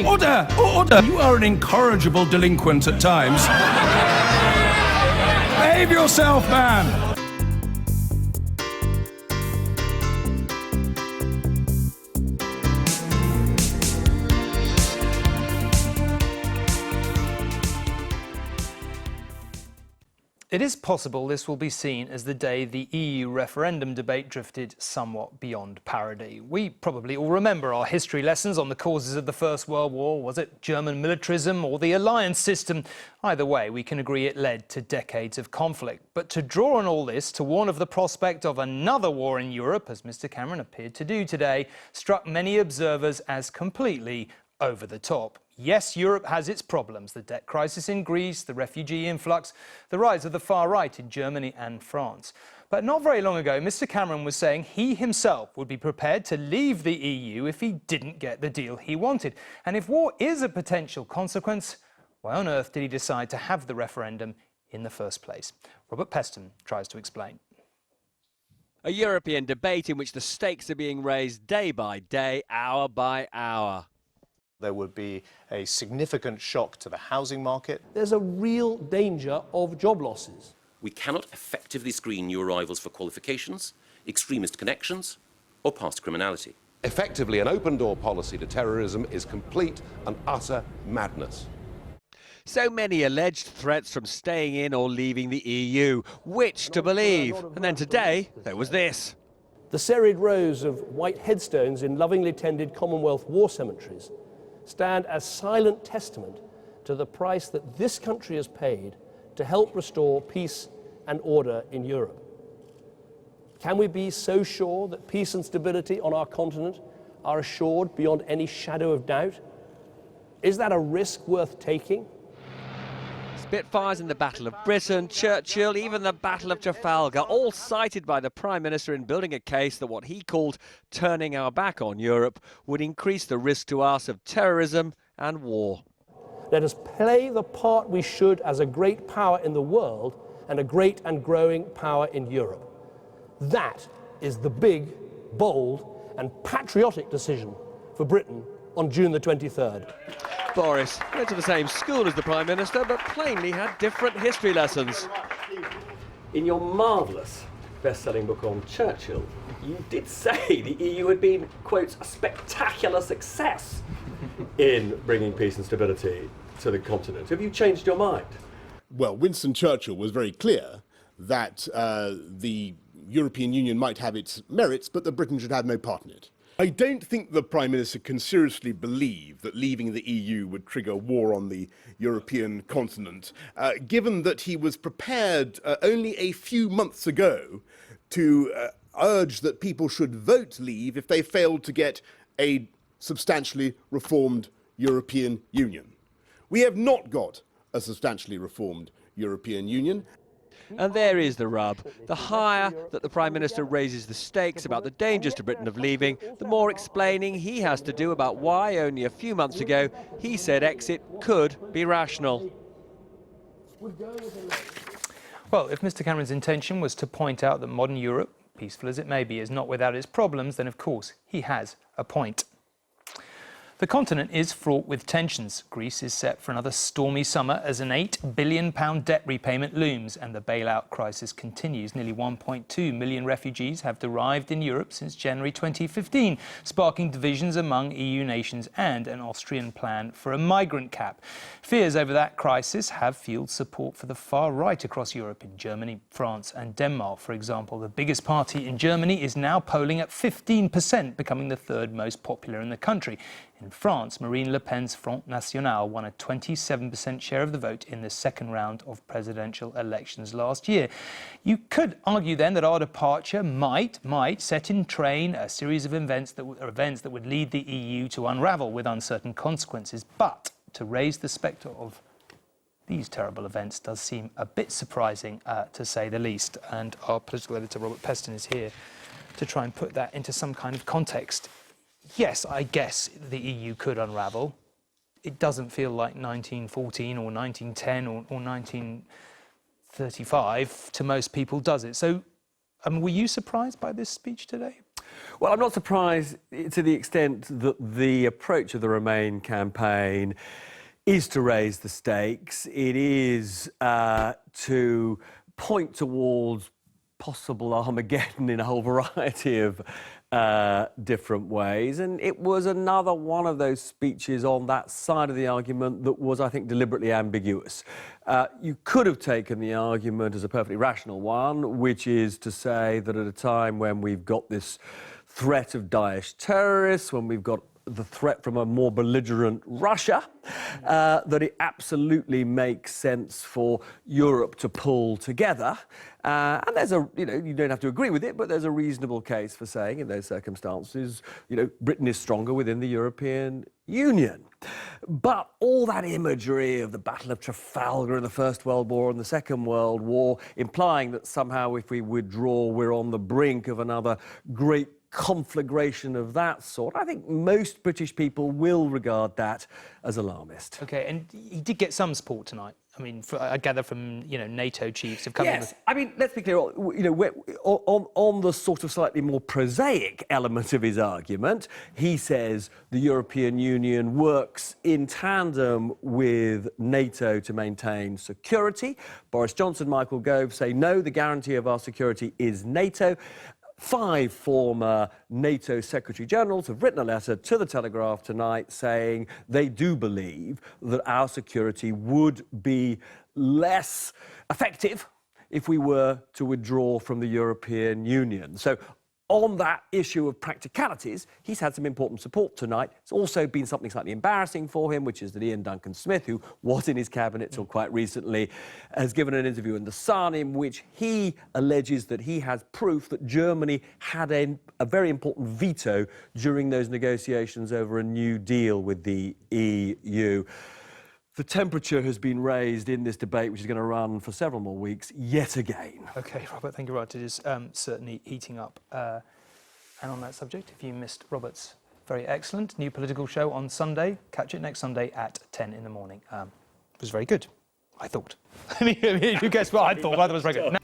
Order! Order! You are an incorrigible delinquent at times. Behave yourself, man! It is possible this will be seen as the day the EU referendum debate drifted somewhat beyond parody. We probably all remember our history lessons on the causes of the First World War. Was it German militarism or the alliance system? Either way, we can agree it led to decades of conflict. But to draw on all this, to warn of the prospect of another war in Europe, as Mr Cameron appeared to do today, struck many observers as completely over the top. Yes, Europe has its problems, the debt crisis in Greece, the refugee influx, the rise of the far right in Germany and France. But not very long ago, Mr Cameron was saying he himself would be prepared to leave the EU if he didn't get the deal he wanted. And if war is a potential consequence, why on earth did he decide to have the referendum in the first place? Robert Peston tries to explain. A European debate in which the stakes are being raised day by day, hour by hour. There would be a significant shock to the housing market. There's a real danger of job losses. We cannot effectively screen new arrivals for qualifications, extremist connections, or past criminality. Effectively, an open-door policy to terrorism is complete and utter madness. So many alleged threats from staying in or leaving the EU. Which to believe? And then today, there was this. The serried rows of white headstones in lovingly tended Commonwealth war cemeteries stand as silent testament to the price that this country has paid to help restore peace and order in Europe. Can we be so sure that peace and stability on our continent are assured beyond any shadow of doubt? Is that a risk worth taking? Spitfires in the Battle of Britain, Churchill, even the Battle of Trafalgar, all cited by the Prime Minister in building a case that what he called turning our back on Europe would increase the risk to us of terrorism and war. Let us play the part we should as a great power in the world and a great and growing power in Europe. That is the big, bold and patriotic decision for Britain on June the 23rd. Boris went to the same school as the Prime Minister, but plainly had different history lessons. In your marvellous best-selling book on Churchill, you did say the EU had been, quote, a spectacular success in bringing peace and stability to the continent. Have you changed your mind? Well, Winston Churchill was very clear that the European Union might have its merits, but that Britain should have no part in it. I don't think the Prime Minister can seriously believe that leaving the EU would trigger war on the European continent, given that he was prepared only a few months ago to urge that people should vote leave if they failed to get a substantially reformed European Union. We have not got a substantially reformed European Union. And there is the rub. The higher that the Prime Minister raises the stakes about the dangers to Britain of leaving, the more explaining he has to do about why only a few months ago he said exit could be rational. Well, if Mr Cameron's intention was to point out that modern Europe, peaceful as it may be, is not without its problems, then of course he has a point. The continent is fraught with tensions. Greece is set for another stormy summer as an £8 billion debt repayment looms and the bailout crisis continues. Nearly 1.2 million refugees have arrived in Europe since January 2015, sparking divisions among EU nations and an Austrian plan for a migrant cap. Fears over that crisis have fueled support for the far right across Europe in Germany, France and Denmark. For example, the biggest party in Germany is now polling at 15%, becoming the third most popular in the country. In France, Marine Le Pen's Front National won a 27% share of the vote in the second round of presidential elections last year. You could argue then that our departure might set in train a series of events that would lead the EU to unravel with uncertain consequences. But to raise the spectre of these terrible events does seem a bit surprising, to say the least. And our political editor, Robert Peston, is here to try and put that into some kind of context. Yes, I guess the EU could unravel. It doesn't feel like 1914 or 1910 or 1935 to most people, does it? So, were you surprised by this speech today? Well, I'm not surprised to the extent that the approach of the Remain campaign is to raise the stakes. It is to point towards possible Armageddon in a whole variety of different ways. And it was another one of those speeches on that side of the argument that was, I think, deliberately ambiguous. You could have taken the argument as a perfectly rational one, which is to say that at a time when we've got this threat of Daesh terrorists, when we've got the threat from a more belligerent Russia, that it absolutely makes sense for Europe to pull together. And there's a, you don't have to agree with it, but there's a reasonable case for saying in those circumstances, Britain is stronger within the European Union. But all that imagery of the Battle of Trafalgar in the First World War and the Second World War, implying that somehow if we withdraw, we're on the brink of another great conflagration of that sort, I think most British people will regard that as alarmist. OK, and he did get some support tonight. I mean, I gather from, NATO chiefs have come in. Yes, I mean, let's be clear, on the sort of slightly more prosaic element of his argument, he says the European Union works in tandem with NATO to maintain security. Boris Johnson, Michael Gove say, no, the guarantee of our security is NATO. 5 former NATO Secretary Generals have written a letter to the Telegraph tonight saying they do believe that our security would be less effective if we were to withdraw from the European Union. So on that issue of practicalities, he's had some important support tonight. It's also been something slightly embarrassing for him, which is that Ian Duncan-Smith, who was in his cabinet till quite recently, has given an interview in The Sun in which he alleges that he has proof that Germany had a very important veto during those negotiations over a new deal with the EU. The temperature has been raised in this debate, which is going to run for several more weeks, yet again. OK, Robert, thank you, Robert. It is certainly heating up. And on that subject, if you missed Robert's very excellent new political show on Sunday, catch it next Sunday at 10 in the morning. It was very good, I thought. I mean, you guessed what I thought. Well, that was very good.